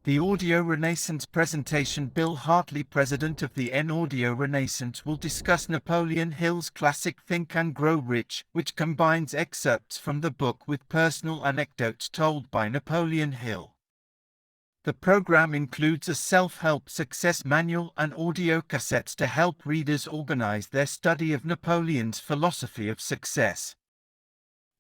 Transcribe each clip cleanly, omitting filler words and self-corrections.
The Audio Renaissance presentation. Bill Hartley, president of the Audio Renaissance, will discuss Napoleon Hill's classic Think and Grow Rich, which combines excerpts from the book with personal anecdotes told by Napoleon Hill. The program includes a self-help success manual and audio cassettes to help readers organize their study of Napoleon's philosophy of success.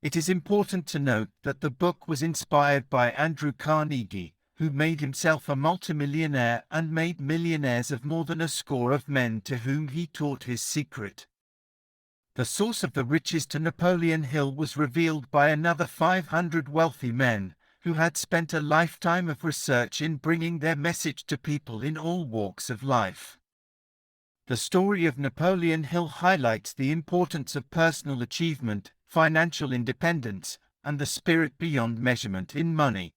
It is important to note that the book was inspired by Andrew Carnegie, who made himself a multimillionaire and made millionaires of more than a score of men to whom he taught his secret. The source of the riches to Napoleon Hill was revealed by another 500 wealthy men, who had spent a lifetime of research in bringing their message to people in all walks of life. The story of Napoleon Hill highlights the importance of personal achievement, financial independence, and the spirit beyond measurement in money.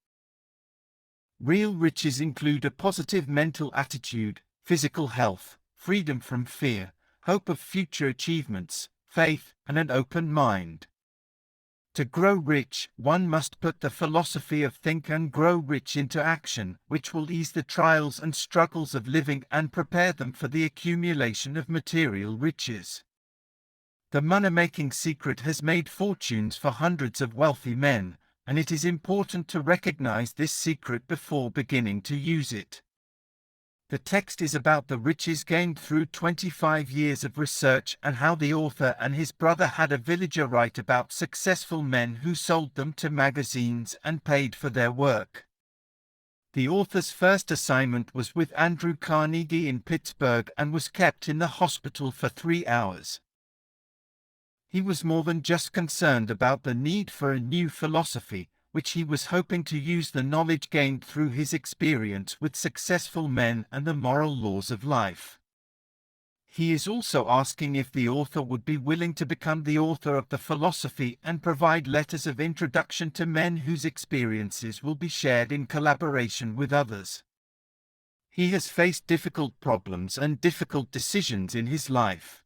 Real riches include a positive mental attitude, physical health, freedom from fear, hope of future achievements, faith, and an open mind. To grow rich, one must put the philosophy of Think and Grow Rich into action, which will ease the trials and struggles of living and prepare them for the accumulation of material riches. The money-making secret has made fortunes for hundreds of wealthy men, and it is important to recognize this secret before beginning to use it. The text is about the riches gained through 25 years of research and how the author and his brother had a villager write about successful men who sold them to magazines and paid for their work. The author's first assignment was with Andrew Carnegie in Pittsburgh and was kept in the hospital for 3 hours. He was more than just concerned about the need for a new philosophy, which he was hoping to use the knowledge gained through his experience with successful men and the moral laws of life. He is also asking if the author would be willing to become the author of the philosophy and provide letters of introduction to men whose experiences will be shared in collaboration with others. He has faced difficult problems and difficult decisions in his life.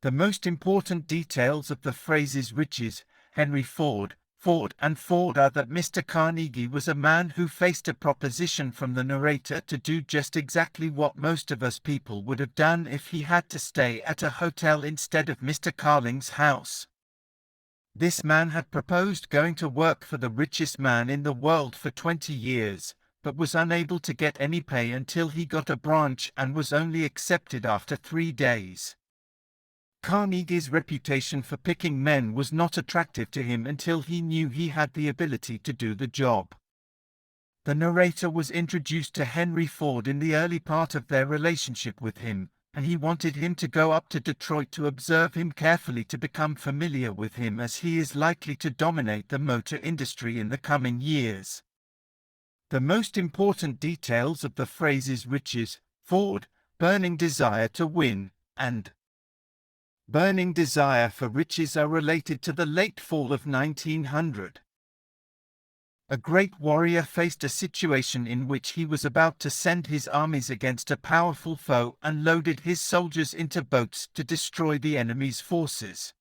The most important details of the phrases riches, Henry Ford are that Mr. Carnegie was a man who faced a proposition from the narrator to do just exactly what most of us people would have done if he had to stay at a hotel instead of Mr. Carling's house. This man had proposed going to work for the richest man in the world for 20 years, but was unable to get any pay until he got a branch and was only accepted after 3 days. Carnegie's reputation for picking men was not attractive to him until he knew he had the ability to do the job. The narrator was introduced to Henry Ford in the early part of their relationship with him, and he wanted him to go up to Detroit to observe him carefully to become familiar with him, as he is likely to dominate the motor industry in the coming years. The most important details of the phrases riches, Ford, burning desire to win, and burning desire for riches are related to the late fall of 1900. A great warrior faced a situation in which he was about to send his armies against a powerful foe and loaded his soldiers into boats to destroy the enemy's forces.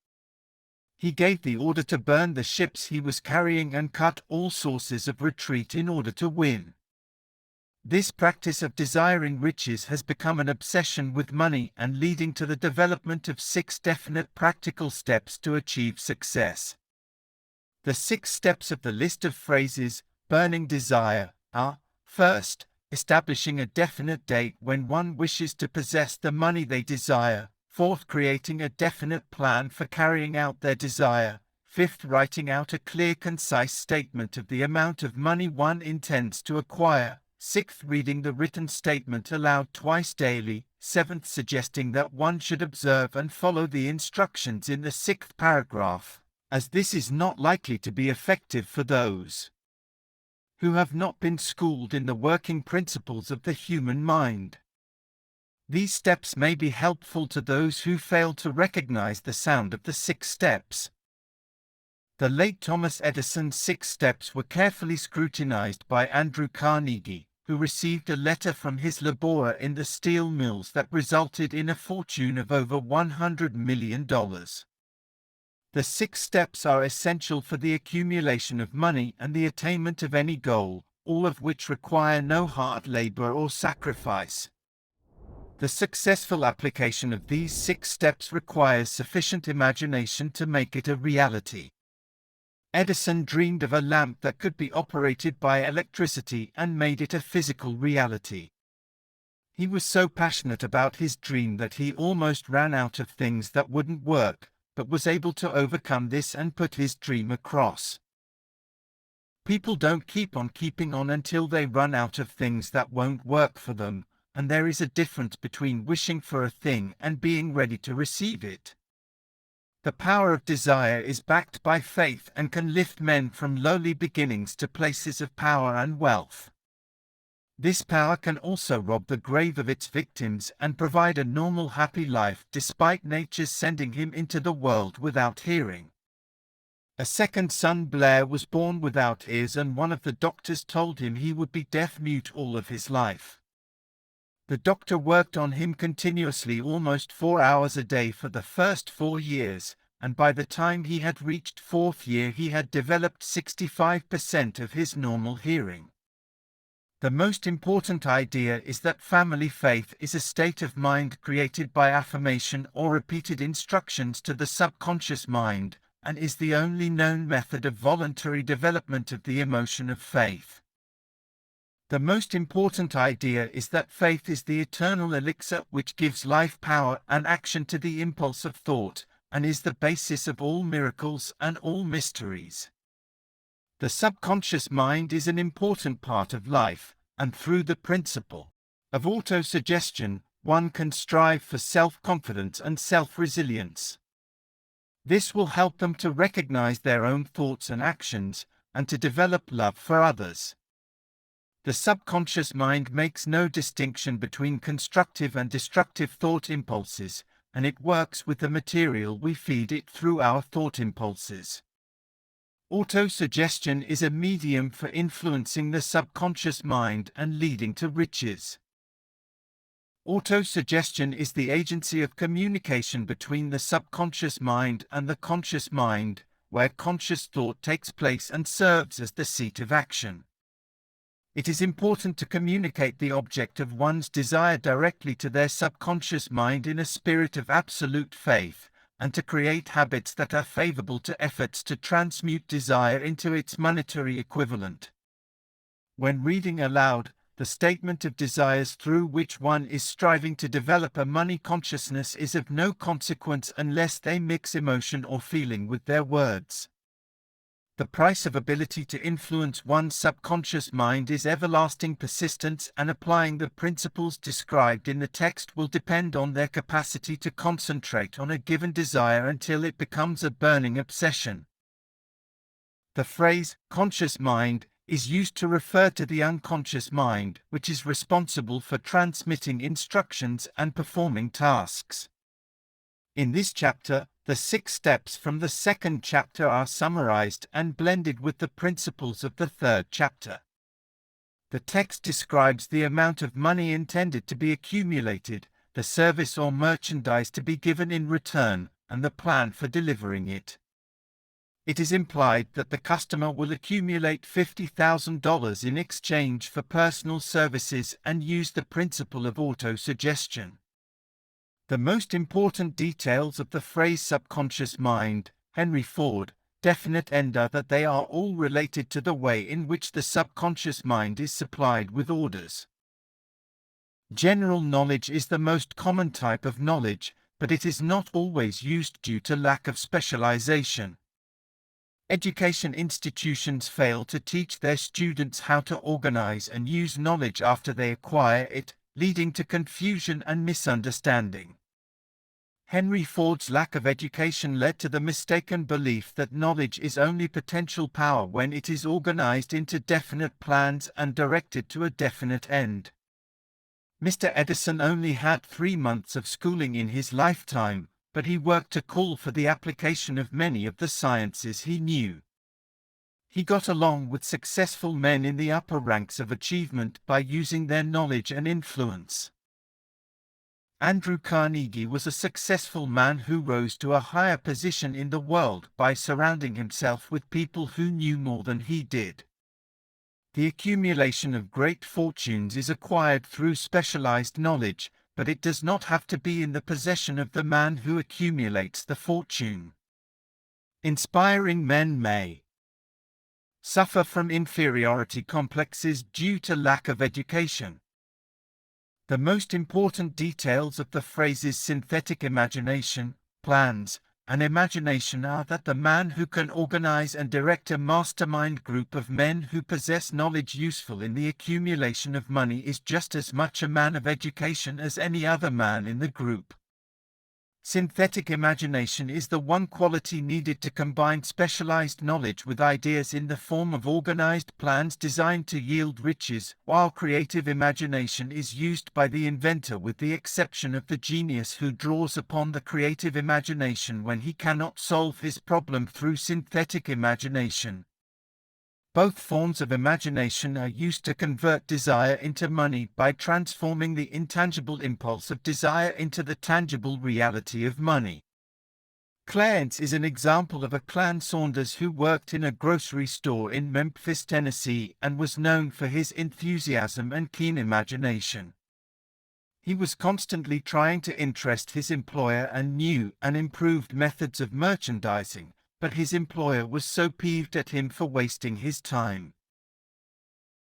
He gave the order to burn the ships he was carrying and cut all sources of retreat in order to win. This practice of desiring riches has become an obsession with money and leading to the development of 6 definite practical steps to achieve success. The 6 steps of the list of phrases, burning desire, are: first, establishing a definite date when one wishes to possess the money they desire; fourth, creating a definite plan for carrying out their desire; fifth, writing out a clear, concise statement of the amount of money one intends to acquire; sixth, reading the written statement aloud twice daily; seventh, suggesting that one should observe and follow the instructions in the 6th paragraph, as this is not likely to be effective for those who have not been schooled in the working principles of the human mind. These steps may be helpful to those who fail to recognize the sound of the 6 steps. The late Thomas Edison's 6 steps were carefully scrutinized by Andrew Carnegie, who received a letter from his laborer in the steel mills that resulted in a fortune of over $100 million. The 6 steps are essential for the accumulation of money and the attainment of any goal, all of which require no hard labor or sacrifice. The successful application of these 6 steps requires sufficient imagination to make it a reality. Edison dreamed of a lamp that could be operated by electricity and made it a physical reality. He was so passionate about his dream that he almost ran out of things that wouldn't work, but was able to overcome this and put his dream across. People don't keep on keeping on until they run out of things that won't work for them, and there is a difference between wishing for a thing and being ready to receive it. The power of desire is backed by faith and can lift men from lowly beginnings to places of power and wealth. This power can also rob the grave of its victims and provide a normal, happy life despite nature's sending him into the world without hearing. A second son, Blair, was born without ears, and one of the doctors told him he would be deaf-mute all of his life. The doctor worked on him continuously, almost 4 hours a day for the first 4 years, and by the time he had reached 4th year he had developed 65% of his normal hearing. The most important idea is that family faith is a state of mind created by affirmation or repeated instructions to the subconscious mind, and is the only known method of voluntary development of the emotion of faith. The most important idea is that faith is the eternal elixir which gives life, power, and action to the impulse of thought, and is the basis of all miracles and all mysteries. The subconscious mind is an important part of life, and through the principle of autosuggestion, one can strive for self-confidence and self-resilience. This will help them to recognize their own thoughts and actions, and to develop love for others. The subconscious mind makes no distinction between constructive and destructive thought impulses, and it works with the material we feed it through our thought impulses. Autosuggestion is a medium for influencing the subconscious mind and leading to riches. Autosuggestion is the agency of communication between the subconscious mind and the conscious mind, where conscious thought takes place and serves as the seat of action. It is important to communicate the object of one's desire directly to their subconscious mind in a spirit of absolute faith, and to create habits that are favorable to efforts to transmute desire into its monetary equivalent. When reading aloud, the statement of desires through which one is striving to develop a money consciousness is of no consequence unless they mix emotion or feeling with their words. The price of ability to influence one's subconscious mind is everlasting persistence, and applying the principles described in the text will depend on their capacity to concentrate on a given desire until it becomes a burning obsession. The phrase, conscious mind, is used to refer to the unconscious mind, which is responsible for transmitting instructions and performing tasks. In this chapter, the 6 steps from the 2nd chapter are summarized and blended with the principles of the 3rd chapter. The text describes the amount of money intended to be accumulated, the service or merchandise to be given in return, and the plan for delivering it. It is implied that the customer will accumulate $50,000 in exchange for personal services and use the principle of autosuggestion. The most important details of the phrase subconscious mind, Henry Ford, definite are that they are all related to the way in which the subconscious mind is supplied with orders. General knowledge is the most common type of knowledge, but it is not always used due to lack of specialization. Education institutions fail to teach their students how to organize and use knowledge after they acquire it, leading to confusion and misunderstanding. Henry Ford's lack of education led to the mistaken belief that knowledge is only potential power when it is organized into definite plans and directed to a definite end. Mr. Edison only had 3 months of schooling in his lifetime, but he worked to call for the application of many of the sciences he knew. He got along with successful men in the upper ranks of achievement by using their knowledge and influence. Andrew Carnegie was a successful man who rose to a higher position in the world by surrounding himself with people who knew more than he did. The accumulation of great fortunes is acquired through specialized knowledge, but it does not have to be in the possession of the man who accumulates the fortune. Inspiring men may suffer from inferiority complexes due to lack of education. The most important details of the phrases synthetic imagination, plans, and imagination are that the man who can organize and direct a mastermind group of men who possess knowledge useful in the accumulation of money is just as much a man of education as any other man in the group. Synthetic imagination is the one quality needed to combine specialized knowledge with ideas in the form of organized plans designed to yield riches, while creative imagination is used by the inventor with the exception of the genius who draws upon the creative imagination when he cannot solve his problem through synthetic imagination. Both forms of imagination are used to convert desire into money by transforming the intangible impulse of desire into the tangible reality of money. Clarence is an example of a Clan Saunders who worked in a grocery store in Memphis, Tennessee, and was known for his enthusiasm and keen imagination. He was constantly trying to interest his employer and new and improved methods of merchandising, but his employer was so peeved at him for wasting his time.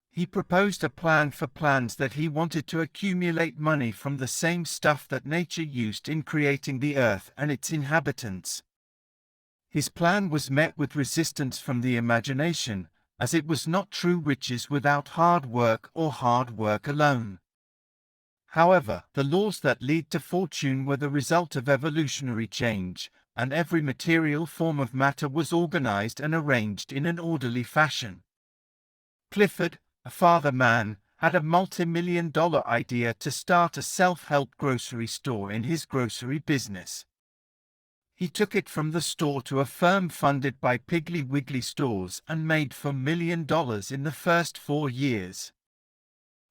He proposed a plan for plans that he wanted to accumulate money from the same stuff that nature used in creating the earth and its inhabitants. His plan was met with resistance from the imagination, as it was not true riches without hard work or hard work alone. However, the laws that lead to fortune were the result of evolutionary change, and every material form of matter was organized and arranged in an orderly fashion. Clifford, a father man, had a multi-million-dollar idea to start a self-help grocery store in his grocery business. He took it from the store to a firm funded by Piggly Wiggly stores and made $4 million in the first 4 years.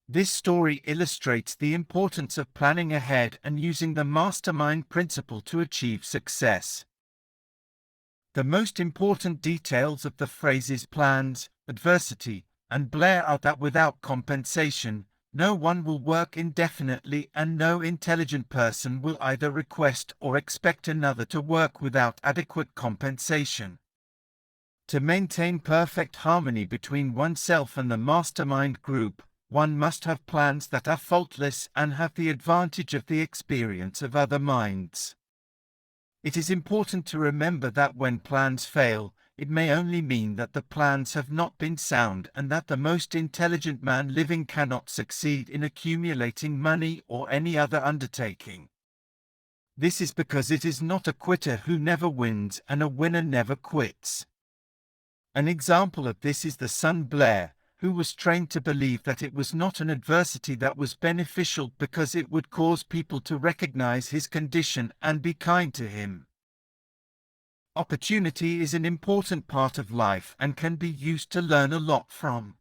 This story illustrates the importance of planning ahead and using the mastermind principle to achieve success. The most important details of the phrases plans, adversity, and Blair are that without compensation, no one will work indefinitely and no intelligent person will either request or expect another to work without adequate compensation. To maintain perfect harmony between oneself and the mastermind group, one must have plans that are faultless and have the advantage of the experience of other minds. It is important to remember that when plans fail, it may only mean that the plans have not been sound and that the most intelligent man living cannot succeed in accumulating money or any other undertaking. This is because it is not a quitter who never wins and a winner never quits. An example of this is the son Blair, who was trained to believe that it was not an adversity that was beneficial because it would cause people to recognize his condition and be kind to him. Opportunity is an important part of life and can be used to learn a lot from.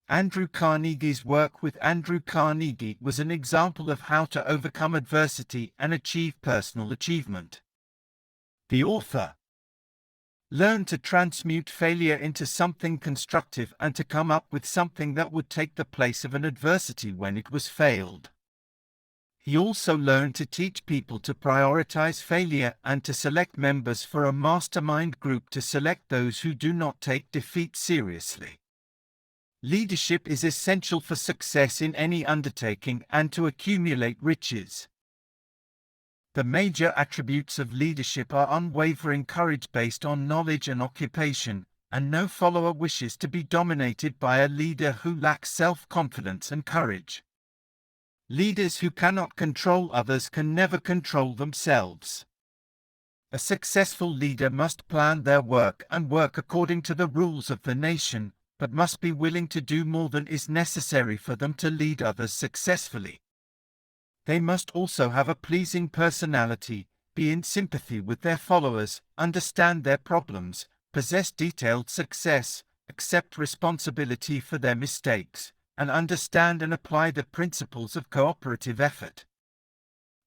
Andrew Carnegie's work with Andrew Carnegie was an example of how to overcome adversity and achieve personal achievement. The author learned to transmute failure into something constructive and to come up with something that would take the place of an adversity when it was failed. He also learned to teach people to prioritize failure and to select members for a mastermind group to select those who do not take defeat seriously. Leadership is essential for success in any undertaking and to accumulate riches. The major attributes of leadership are unwavering courage based on knowledge and occupation, and no follower wishes to be dominated by a leader who lacks self-confidence and courage. Leaders who cannot control others can never control themselves. A successful leader must plan their work and work according to the rules of the nation, but must be willing to do more than is necessary for them to lead others successfully. They must also have a pleasing personality, be in sympathy with their followers, understand their problems, possess detailed success, accept responsibility for their mistakes, and understand and apply the principles of cooperative effort.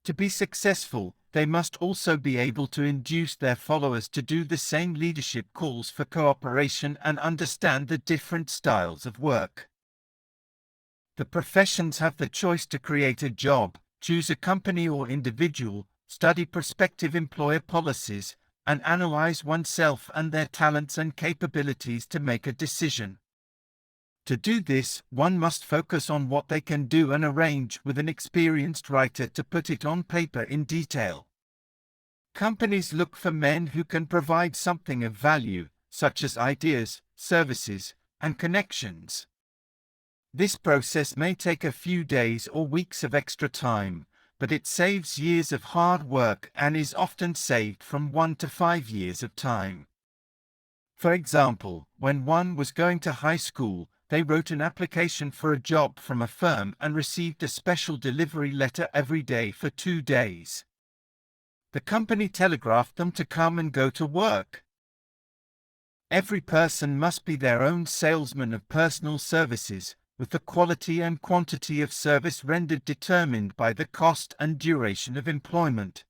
To be successful, they must also be able to induce their followers to do the same. Leadership calls for cooperation and understand the different styles of work. The professions have the choice to create a job, choose a company or individual, study prospective employer policies, and analyze oneself and their talents and capabilities to make a decision. To do this, one must focus on what they can do and arrange with an experienced writer to put it on paper in detail. Companies look for men who can provide something of value, such as ideas, services, and connections. This process may take a few days or weeks of extra time, but it saves years of hard work and is often saved from 1 to 5 years of time. For example, when one was going to high school, they wrote an application for a job from a firm and received a special delivery letter every day for 2 days. The company telegraphed them to come and go to work. Every person must be their own salesman of personal services, with the quality and quantity of service rendered determined by the cost and duration of employment.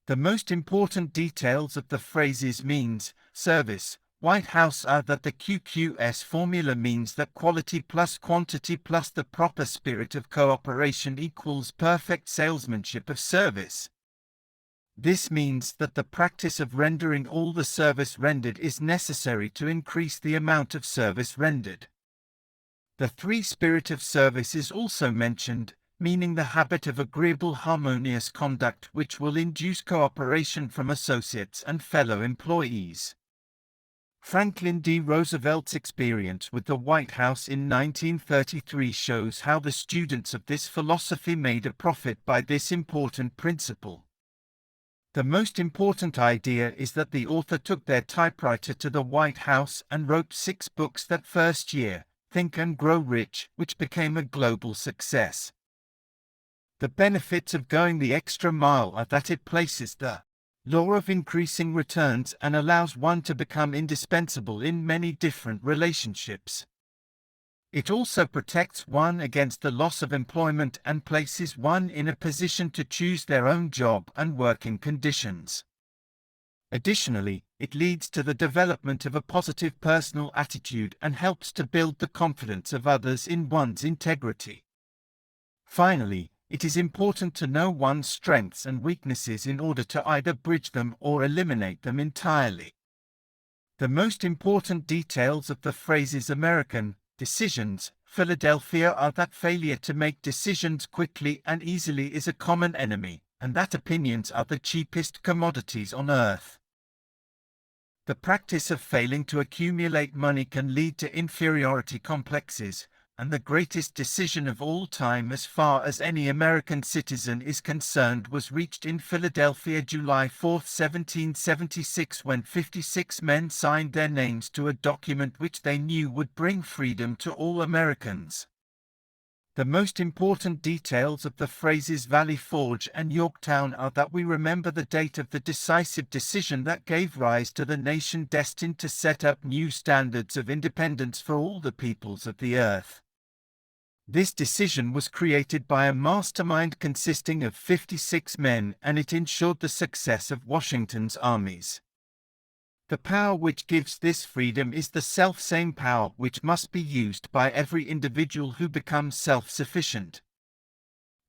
The most important details of the phrases means, service, White House are that the QQS formula means that quality plus quantity plus the proper spirit of cooperation equals perfect salesmanship of service. This means that the practice of rendering all the service rendered is necessary to increase the amount of service rendered. The three spirit of service is also mentioned, meaning the habit of agreeable harmonious conduct which will induce cooperation from associates and fellow employees. Franklin D. Roosevelt's experience with the White House in 1933 shows how the students of this philosophy made a profit by this important principle. The most important idea is that the author took their typewriter to the White House and wrote 6 books that first year, Think and Grow Rich, which became a global success. The benefits of going the extra mile are that it places the law of increasing returns and allows one to become indispensable in many different relationships. It also protects one against the loss of employment and places one in a position to choose their own job and working conditions. Additionally, it leads to the development of a positive personal attitude and helps to build the confidence of others in one's integrity. Finally, it is important to know one's strengths and weaknesses in order to either bridge them or eliminate them entirely. The most important details of the phrases American decisions, Philadelphia are that failure to make decisions quickly and easily is a common enemy, and that opinions are the cheapest commodities on earth. The practice of failing to accumulate money can lead to inferiority complexes, and the greatest decision of all time as far as any American citizen is concerned was reached in Philadelphia July 4, 1776, when 56 men signed their names to a document which they knew would bring freedom to all Americans. The most important details of the phrases Valley Forge and Yorktown are that we remember the date of the decisive decision that gave rise to the nation destined to set up new standards of independence for all the peoples of the earth. This decision was created by a mastermind consisting of 56 men, and it ensured the success of Washington's armies. The power which gives this freedom is the self-same power which must be used by every individual who becomes self-sufficient.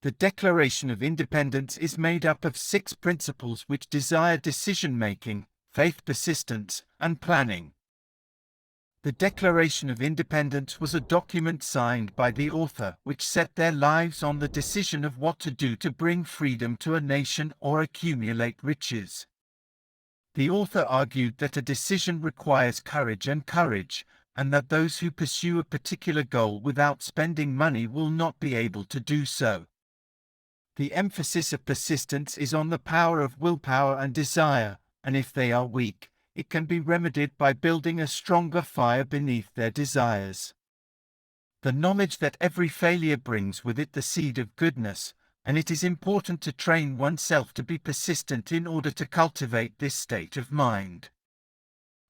The Declaration of Independence is made up of 6 principles which desire decision-making, faith, persistence, and planning. The Declaration of Independence was a document signed by the author which set their lives on the decision of what to do to bring freedom to a nation or accumulate riches. The author argued that a decision requires courage, and that those who pursue a particular goal without spending money will not be able to do so. The emphasis of persistence is on the power of willpower and desire, and if they are weak, it can be remedied by building a stronger fire beneath their desires. The knowledge that every failure brings with it the seed of goodness, and it is important to train oneself to be persistent in order to cultivate this state of mind.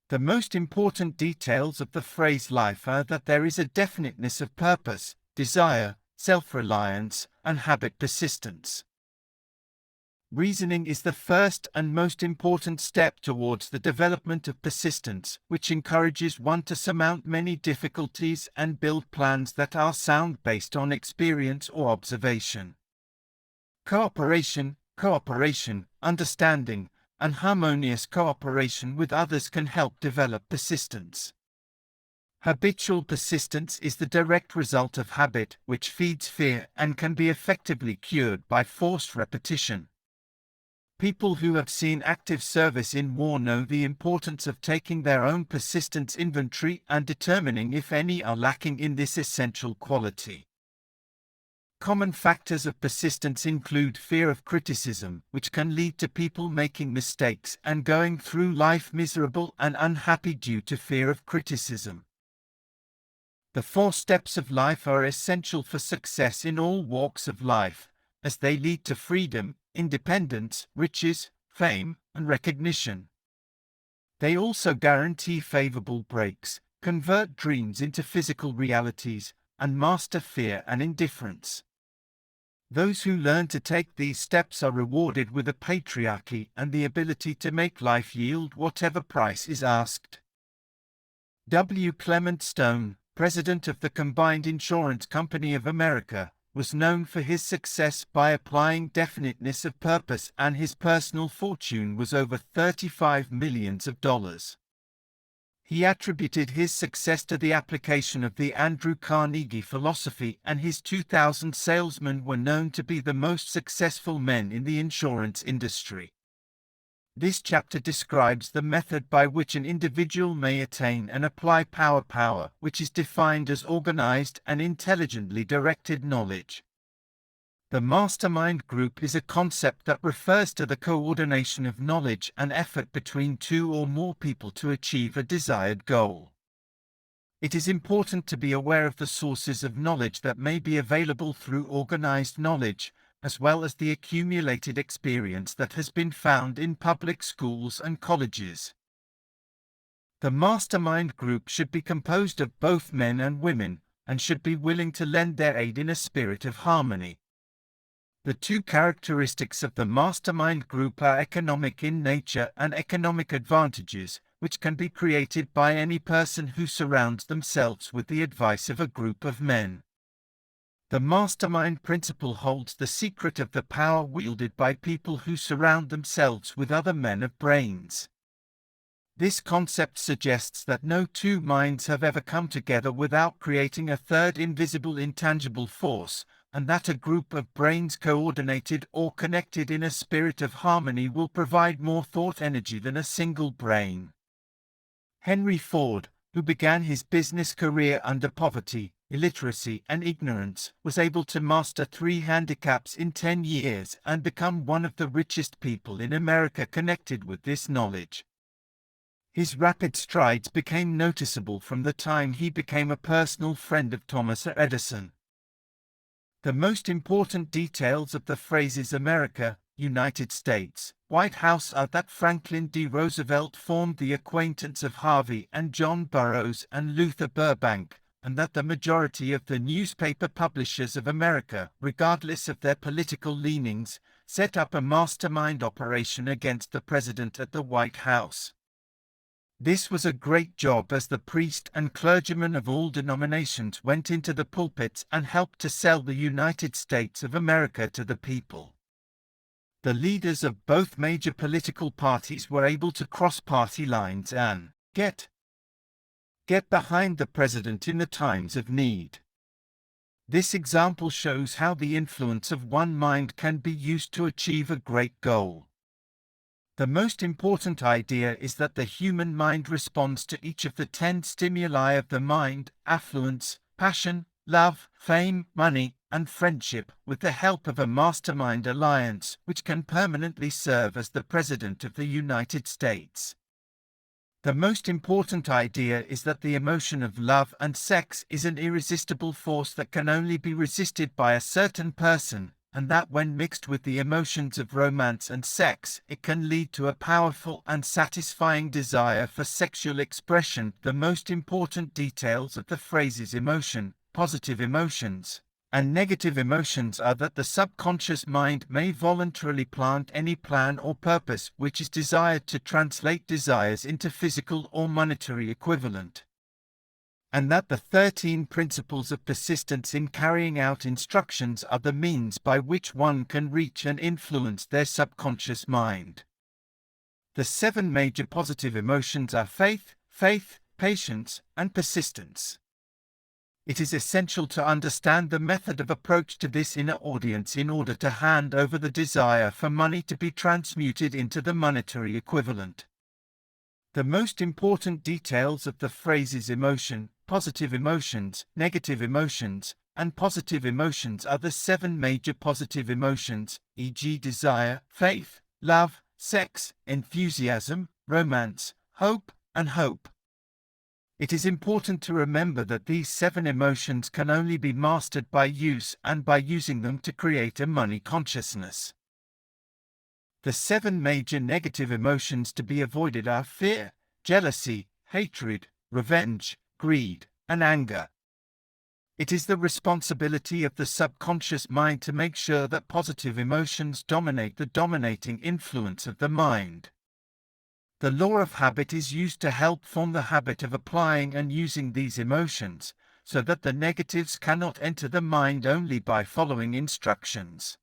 The most important details of the phrase life are that there is a definiteness of purpose, desire, self-reliance, and habit persistence. Reasoning is the first and most important step towards the development of persistence, which encourages one to surmount many difficulties and build plans that are sound based on experience or observation. Cooperation, understanding, and harmonious cooperation with others can help develop persistence. Habitual persistence is the direct result of habit, which feeds fear and can be effectively cured by forced repetition. People who have seen active service in war know the importance of taking their own persistence inventory and determining if any are lacking in this essential quality. Common factors of persistence include fear of criticism, which can lead to people making mistakes and going through life miserable and unhappy due to fear of criticism. The 4 steps of life are essential for success in all walks of life, as they lead to freedom, independence, riches, fame, and recognition. They also guarantee favorable breaks, convert dreams into physical realities, and master fear and indifference. Those who learn to take these steps are rewarded with a patriarchy and the ability to make life yield whatever price is asked. W. Clement Stone, president of the Combined Insurance Company of America, was known for his success by applying definiteness of purpose, and his personal fortune was over $35 million. He attributed his success to the application of the Andrew Carnegie philosophy, and his 2,000 salesmen were known to be the most successful men in the insurance industry. This chapter describes the method by which an individual may attain and apply power, which is defined as organized and intelligently directed knowledge. The mastermind group is a concept that refers to the coordination of knowledge and effort between 2 or more people to achieve a desired goal. It is important to be aware of the sources of knowledge that may be available through organized knowledge, as well as the accumulated experience that has been found in public schools and colleges. The mastermind group should be composed of both men and women, and should be willing to lend their aid in a spirit of harmony. The 2 characteristics of the mastermind group are economic in nature and economic advantages, which can be created by any person who surrounds themselves with the advice of a group of men. The mastermind principle holds the secret of the power wielded by people who surround themselves with other men of brains. This concept suggests that no 2 minds have ever come together without creating a third invisible intangible force, and that a group of brains coordinated or connected in a spirit of harmony will provide more thought energy than a single brain. Henry Ford, who began his business career under poverty, illiteracy, and ignorance, was able to master 3 handicaps in 10 years and become one of the richest people in America connected with this knowledge. His rapid strides became noticeable from the time he became a personal friend of Thomas Edison. The most important details of the phrases America, United States, White House are that Franklin D. Roosevelt formed the acquaintance of Harvey and John Burroughs and Luther Burbank, and that the majority of the newspaper publishers of America, regardless of their political leanings, set up a mastermind operation against the president at the White House. This was a great job, as the priest and clergymen of all denominations went into the pulpits and helped to sell the United States of America to the people. The leaders of both major political parties were able to cross party lines and get behind the president in the times of need. This example shows how the influence of one mind can be used to achieve a great goal. The most important idea is that the human mind responds to each of the 10 stimuli of the mind: affluence, passion, love, fame, money, and friendship, with the help of a mastermind alliance, which can permanently serve as the President of the United States. The most important idea is that the emotion of love and sex is an irresistible force that can only be resisted by a certain person, and that when mixed with the emotions of romance and sex, it can lead to a powerful and satisfying desire for sexual expression. The most important details of the phrases emotion, positive emotions, And negative emotions are that the subconscious mind may voluntarily plant any plan or purpose which is desired to translate desires into physical or monetary equivalent. And that the 13 principles of persistence in carrying out instructions are the means by which one can reach and influence their subconscious mind. The 7 major positive emotions are faith, patience, and persistence. It is essential to understand the method of approach to this inner audience in order to hand over the desire for money to be transmuted into the monetary equivalent. The most important details of the phrases emotion, positive emotions, negative emotions, and positive emotions are the 7 major positive emotions, e.g. desire, faith, love, sex, enthusiasm, romance, hope, and hope. It is important to remember that these 7 emotions can only be mastered by use and by using them to create a money consciousness. The 7 major negative emotions to be avoided are fear, jealousy, hatred, revenge, greed, and anger. It is the responsibility of the subconscious mind to make sure that positive emotions dominate the dominating influence of the mind. The law of habit is used to help form the habit of applying and using these emotions, so that the negatives cannot enter the mind only by following instructions.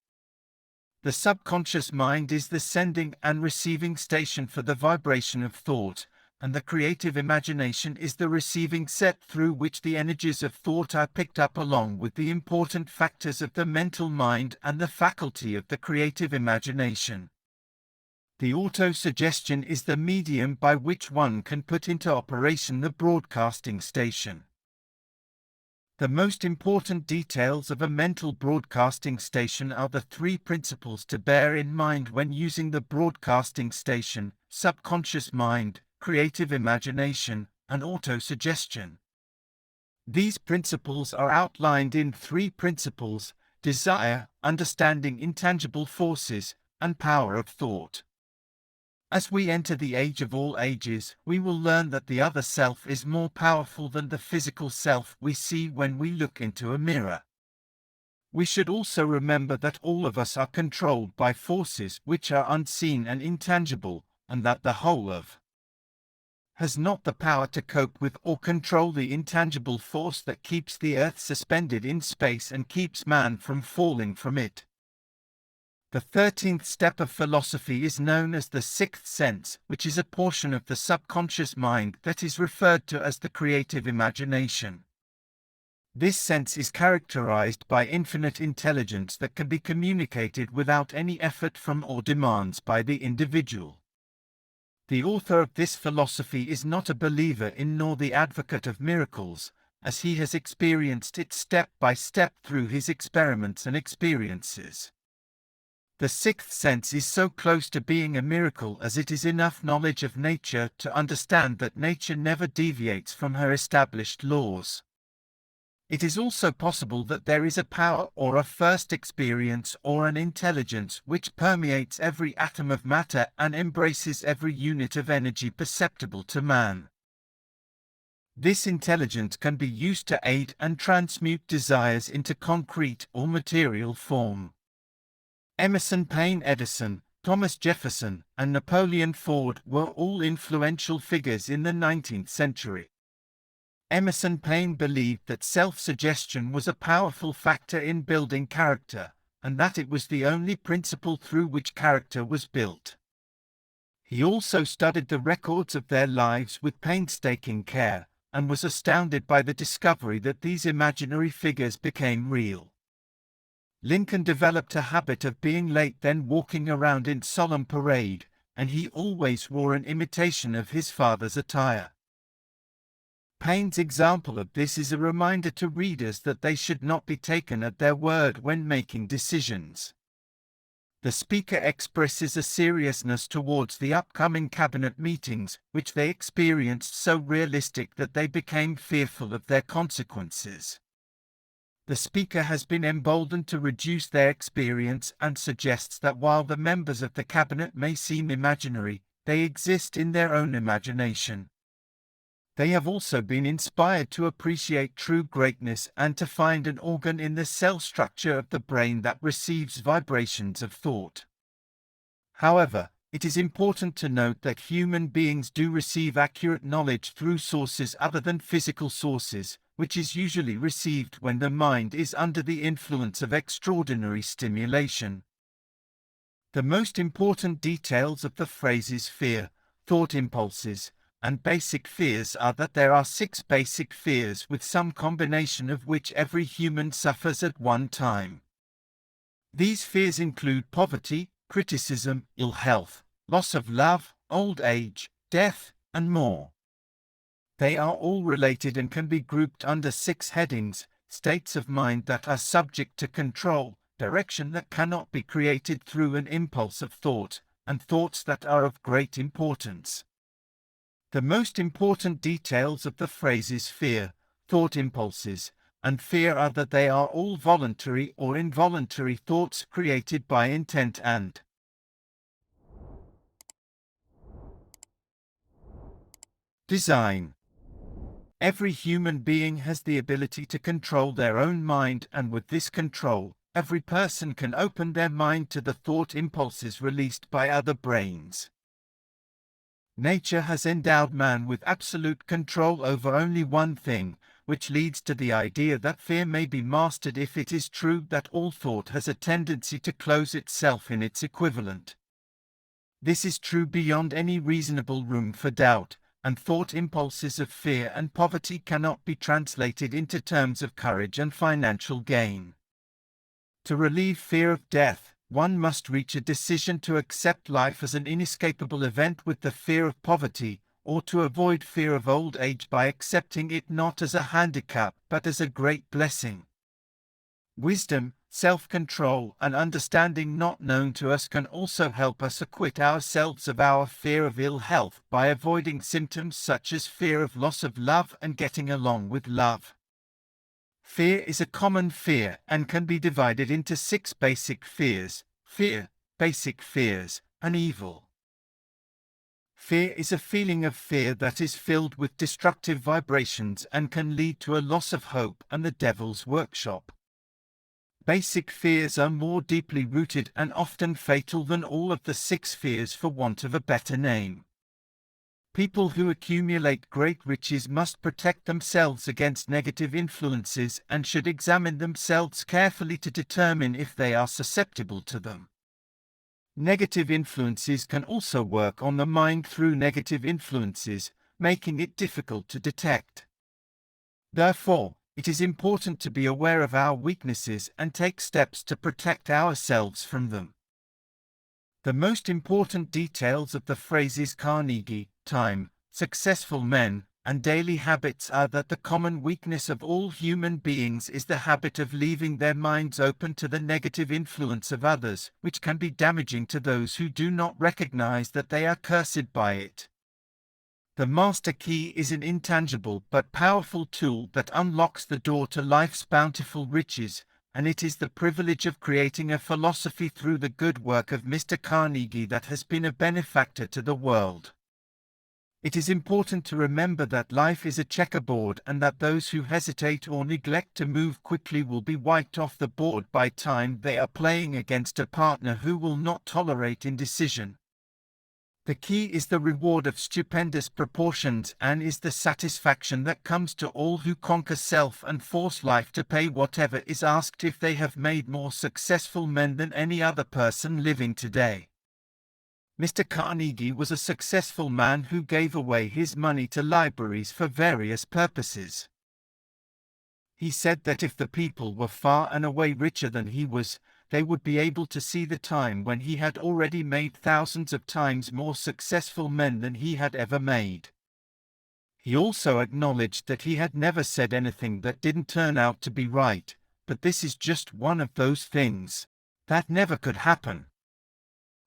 The subconscious mind is the sending and receiving station for the vibration of thought, and the creative imagination is the receiving set through which the energies of thought are picked up along with the important factors of the mental mind and the faculty of the creative imagination. The auto-suggestion is the medium by which one can put into operation the broadcasting station. The most important details of a mental broadcasting station are the 3 principles to bear in mind when using the broadcasting station: subconscious mind, creative imagination, and auto-suggestion. These principles are outlined in 3 principles: desire, understanding intangible forces, and power of thought. As we enter the age of all ages, we will learn that the other self is more powerful than the physical self we see when we look into a mirror. We should also remember that all of us are controlled by forces which are unseen and intangible, and that the whole of has not the power to cope with or control the intangible force that keeps the earth suspended in space and keeps man from falling from it. The 13th step of philosophy is known as the 6th sense, which is a portion of the subconscious mind that is referred to as the creative imagination. This sense is characterized by infinite intelligence that can be communicated without any effort from or demands by the individual. The author of this philosophy is not a believer in nor the advocate of miracles, as he has experienced it step by step through his experiments and experiences. The 6th sense is so close to being a miracle as it is enough knowledge of nature to understand that nature never deviates from her established laws. It is also possible that there is a power or a first experience or an intelligence which permeates every atom of matter and embraces every unit of energy perceptible to man. This intelligence can be used to aid and transmute desires into concrete or material form. Emerson Payne Edison, Thomas Jefferson, and Napoleon Ford were all influential figures in the 19th century. Emerson Payne believed that self-suggestion was a powerful factor in building character, and that it was the only principle through which character was built. He also studied the records of their lives with painstaking care, and was astounded by the discovery that these imaginary figures became real. Lincoln developed a habit of being late, then walking around in solemn parade, and he always wore an imitation of his father's attire. Payne's example of this is a reminder to readers that they should not be taken at their word when making decisions. The speaker expresses a seriousness towards the upcoming cabinet meetings, which they experienced so realistic that they became fearful of their consequences. The speaker has been emboldened to reduce their experience and suggests that while the members of the cabinet may seem imaginary, they exist in their own imagination. They have also been inspired to appreciate true greatness and to find an organ in the cell structure of the brain that receives vibrations of thought. However, it is important to note that human beings do receive accurate knowledge through sources other than physical sources, which is usually received when the mind is under the influence of extraordinary stimulation. The most important details of the phrases fear, thought impulses, and basic fears are that there are 6 basic fears with some combination of which every human suffers at one time. These fears include poverty, criticism, ill health, loss of love, old age, death, and more. They are all related and can be grouped under 6 headings: states of mind that are subject to control, direction that cannot be created through an impulse of thought, and thoughts that are of great importance. The most important details of the phrases fear, thought impulses, and fear are that they are all voluntary or involuntary thoughts created by intent and design. Every human being has the ability to control their own mind, and with this control, every person can open their mind to the thought impulses released by other brains. Nature has endowed man with absolute control over only one thing, which leads to the idea that fear may be mastered if it is true that all thought has a tendency to close itself in its equivalent. This is true beyond any reasonable room for doubt, and thought impulses of fear and poverty cannot be translated into terms of courage and financial gain. To relieve fear of death, one must reach a decision to accept life as an inescapable event with the fear of poverty, or to avoid fear of old age by accepting it not as a handicap but as a great blessing. Wisdom, self-control, and understanding not known to us can also help us acquit ourselves of our fear of ill health by avoiding symptoms such as fear of loss of love and getting along with love. Fear is a common fear and can be divided into 6 basic fears: fear, basic fears, and evil. Fear is a feeling of fear that is filled with destructive vibrations and can lead to a loss of hope and the devil's workshop. Basic fears are more deeply rooted and often fatal than all of the 6 fears, for want of a better name. People who accumulate great riches must protect themselves against negative influences and should examine themselves carefully to determine if they are susceptible to them. Negative influences can also work on the mind through negative influences, making it difficult to detect. Therefore, it is important to be aware of our weaknesses and take steps to protect ourselves from them. The most important details of the phrases Carnegie, time, successful men, and daily habits are that the common weakness of all human beings is the habit of leaving their minds open to the negative influence of others, which can be damaging to those who do not recognize that they are cursed by it. The master key is an intangible but powerful tool that unlocks the door to life's bountiful riches, and it is the privilege of creating a philosophy through the good work of Mr. Carnegie that has been a benefactor to the world. It is important to remember that life is a checkerboard and that those who hesitate or neglect to move quickly will be wiped off the board by time they are playing against a partner who will not tolerate indecision. The key is the reward of stupendous proportions and is the satisfaction that comes to all who conquer self and force life to pay whatever is asked if they have made more successful men than any other person living today. Mr. Carnegie was a successful man who gave away his money to libraries for various purposes. He said that if the people were far and away richer than he was, they would be able to see the time when he had already made thousands of times more successful men than he had ever made. He also acknowledged that he had never said anything that didn't turn out to be right, but this is just one of those things that never could happen.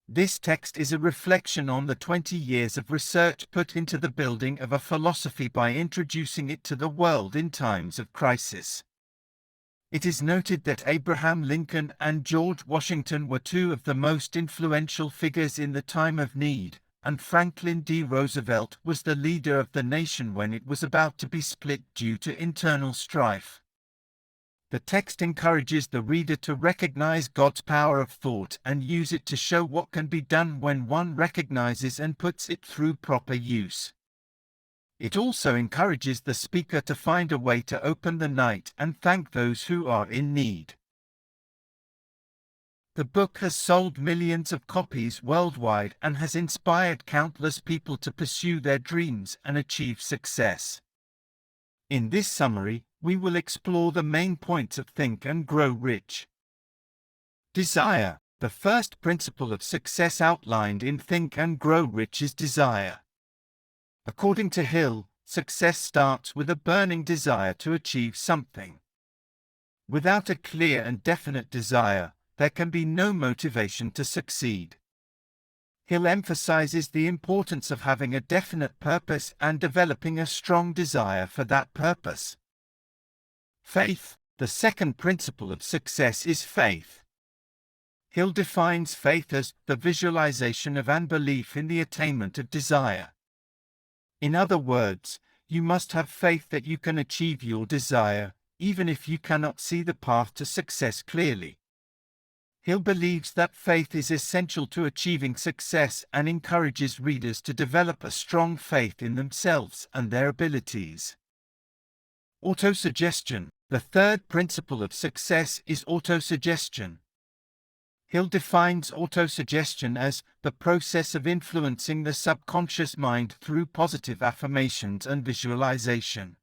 This text is a reflection on the 20 years of research put into the building of a philosophy by introducing it to the world in times of crisis. It is noted that Abraham Lincoln and George Washington were 2 of the most influential figures in the time of need, and Franklin D. Roosevelt was the leader of the nation when it was about to be split due to internal strife. The text encourages the reader to recognize God's power of thought and use it to show what can be done when one recognizes and puts it through proper use. It also encourages the speaker to find a way to open the night and thank those who are in need. The book has sold millions of copies worldwide and has inspired countless people to pursue their dreams and achieve success. In this summary, we will explore the main points of Think and Grow Rich. Desire. The first principle of success outlined in Think and Grow Rich is desire. According to Hill, success starts with a burning desire to achieve something. Without a clear and definite desire, there can be no motivation to succeed. Hill emphasizes the importance of having a definite purpose and developing a strong desire for that purpose. Faith. The second principle of success is faith. Hill defines faith as the visualization of and belief in the attainment of desire. In other words, you must have faith that you can achieve your desire, even if you cannot see the path to success clearly. Hill believes that faith is essential to achieving success and encourages readers to develop a strong faith in themselves and their abilities. Autosuggestion. The third principle of success is autosuggestion. Hill defines autosuggestion as the process of influencing the subconscious mind through positive affirmations and visualization.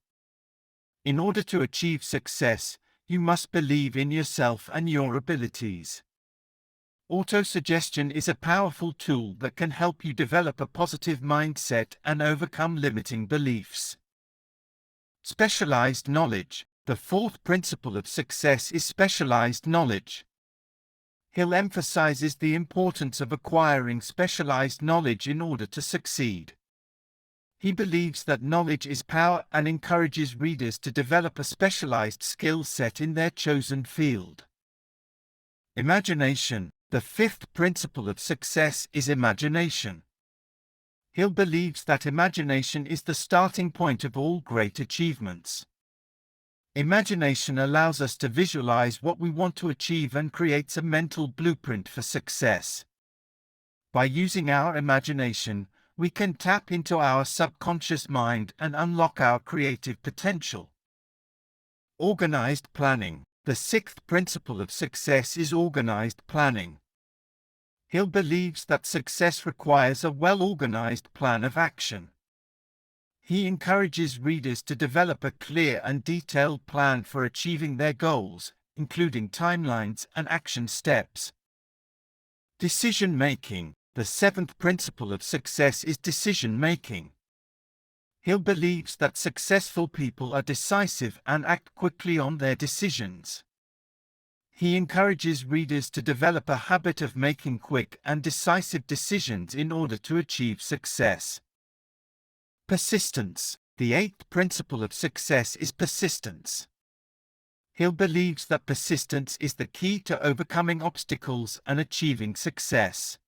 In order to achieve success, you must believe in yourself and your abilities. Autosuggestion is a powerful tool that can help you develop a positive mindset and overcome limiting beliefs. Specialized knowledge. The fourth principle of success is specialized knowledge. Hill emphasizes the importance of acquiring specialized knowledge in order to succeed. He believes that knowledge is power and encourages readers to develop a specialized skill set in their chosen field. Imagination. The fifth principle of success is imagination. Hill believes that imagination is the starting point of all great achievements. Imagination allows us to visualize what we want to achieve and creates a mental blueprint for success. By using our imagination, we can tap into our subconscious mind and unlock our creative potential. Organized planning. The sixth principle of success is organized planning. Hill believes that success requires a well-organized plan of action. He encourages readers to develop a clear and detailed plan for achieving their goals, including timelines and action steps. Decision-making. The seventh principle of success is decision-making. Hill believes that successful people are decisive and act quickly on their decisions. He encourages readers to develop a habit of making quick and decisive decisions in order to achieve success. Persistence. The eighth principle of success is persistence. Hill believes that persistence is the key to overcoming obstacles and achieving success.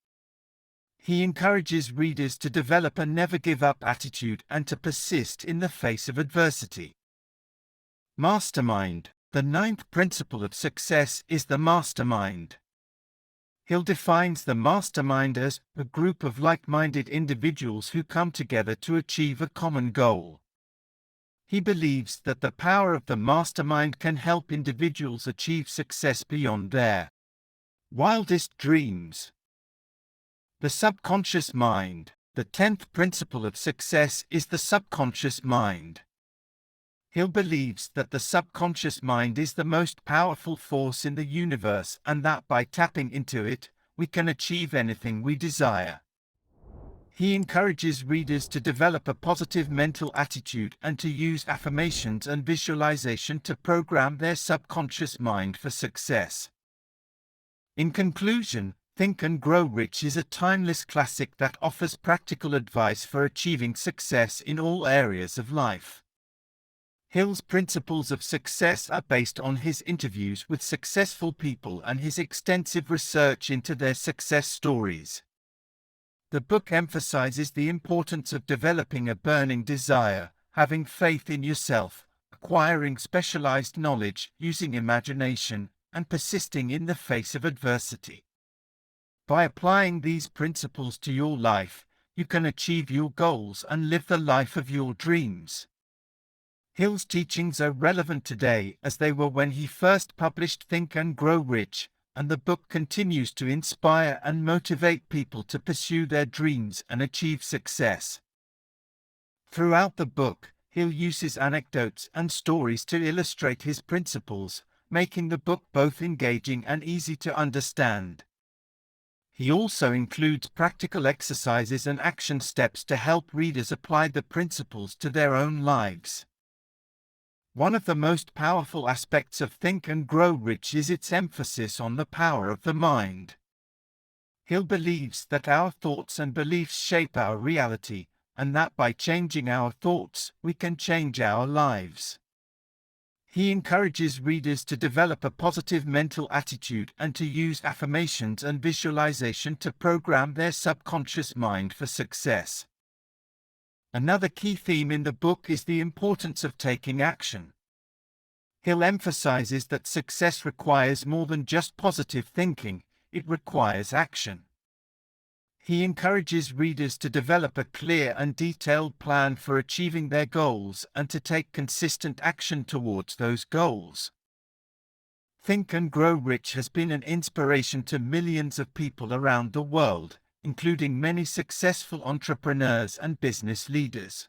He encourages readers to develop a never-give-up attitude and to persist in the face of adversity. Mastermind. The ninth principle of success is the mastermind. Hill defines the mastermind as a group of like-minded individuals who come together to achieve a common goal. He believes that the power of the mastermind can help individuals achieve success beyond their wildest dreams. The subconscious mind. The 10th principle of success is the subconscious mind. Hill believes that the subconscious mind is the most powerful force in the universe and that by tapping into it, we can achieve anything we desire. He encourages readers to develop a positive mental attitude and to use affirmations and visualization to program their subconscious mind for success. In conclusion, Think and Grow Rich is a timeless classic that offers practical advice for achieving success in all areas of life. Hill's principles of success are based on his interviews with successful people and his extensive research into their success stories. The book emphasizes the importance of developing a burning desire, having faith in yourself, acquiring specialized knowledge, using imagination, and persisting in the face of adversity. By applying these principles to your life, you can achieve your goals and live the life of your dreams. Hill's teachings are relevant today as they were when he first published Think and Grow Rich, and the book continues to inspire and motivate people to pursue their dreams and achieve success. Throughout the book, Hill uses anecdotes and stories to illustrate his principles, making the book both engaging and easy to understand. He also includes practical exercises and action steps to help readers apply the principles to their own lives. One of the most powerful aspects of Think and Grow Rich is its emphasis on the power of the mind. Hill believes that our thoughts and beliefs shape our reality, and that by changing our thoughts, we can change our lives. He encourages readers to develop a positive mental attitude and to use affirmations and visualization to program their subconscious mind for success. Another key theme in the book is the importance of taking action. Hill emphasizes that success requires more than just positive thinking, it requires action. He encourages readers to develop a clear and detailed plan for achieving their goals and to take consistent action towards those goals. Think and Grow Rich has been an inspiration to millions of people around the world, including many successful entrepreneurs and business leaders.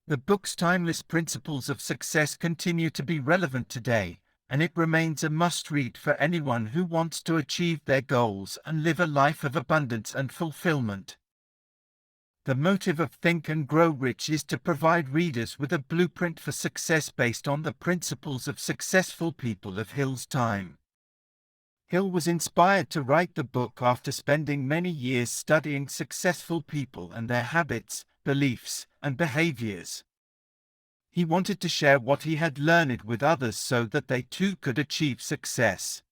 The book's timeless principles of success continue to be relevant today, and it remains a must-read for anyone who wants to achieve their goals and live a life of abundance and fulfillment. The motive of Think and Grow Rich is to provide readers with a blueprint for success based on the principles of successful people of Hill's time. Hill was inspired to write the book after spending many years studying successful people and their habits, beliefs, and behaviors. He wanted to share what he had learned with others so that they too could achieve success.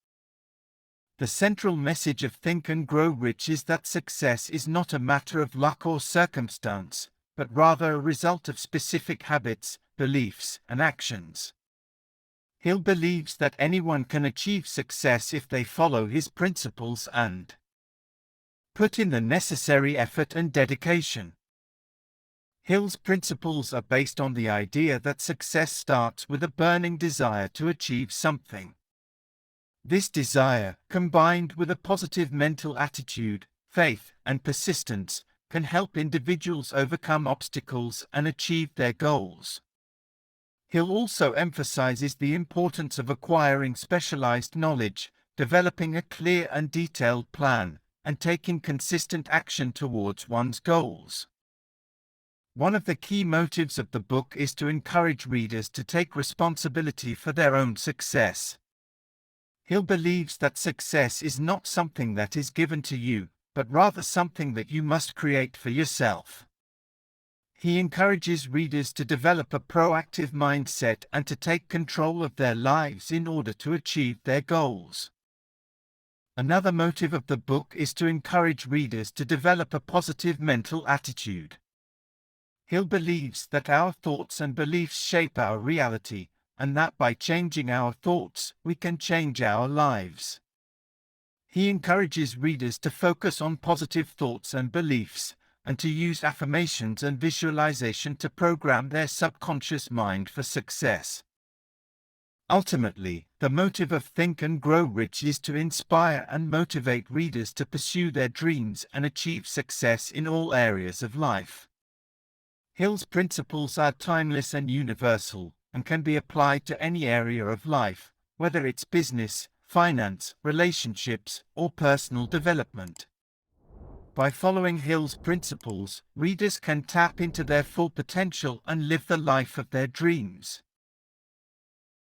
The central message of Think and Grow Rich is that success is not a matter of luck or circumstance, but rather a result of specific habits, beliefs, and actions. Hill believes that anyone can achieve success if they follow his principles and put in the necessary effort and dedication. Hill's principles are based on the idea that success starts with a burning desire to achieve something. This desire, combined with a positive mental attitude, faith, and persistence, can help individuals overcome obstacles and achieve their goals. Hill also emphasizes the importance of acquiring specialized knowledge, developing a clear and detailed plan, and taking consistent action towards one's goals. One of the key motives of the book is to encourage readers to take responsibility for their own success. Hill believes that success is not something that is given to you, but rather something that you must create for yourself. He encourages readers to develop a proactive mindset and to take control of their lives in order to achieve their goals. Another motive of the book is to encourage readers to develop a positive mental attitude. Hill believes that our thoughts and beliefs shape our reality, and that by changing our thoughts, we can change our lives. He encourages readers to focus on positive thoughts and beliefs, and to use affirmations and visualization to program their subconscious mind for success. Ultimately, the motive of Think and Grow Rich is to inspire and motivate readers to pursue their dreams and achieve success in all areas of life. Hill's principles are timeless and universal, and can be applied to any area of life, whether it's business, finance, relationships, or personal development. By following Hill's principles, readers can tap into their full potential and live the life of their dreams.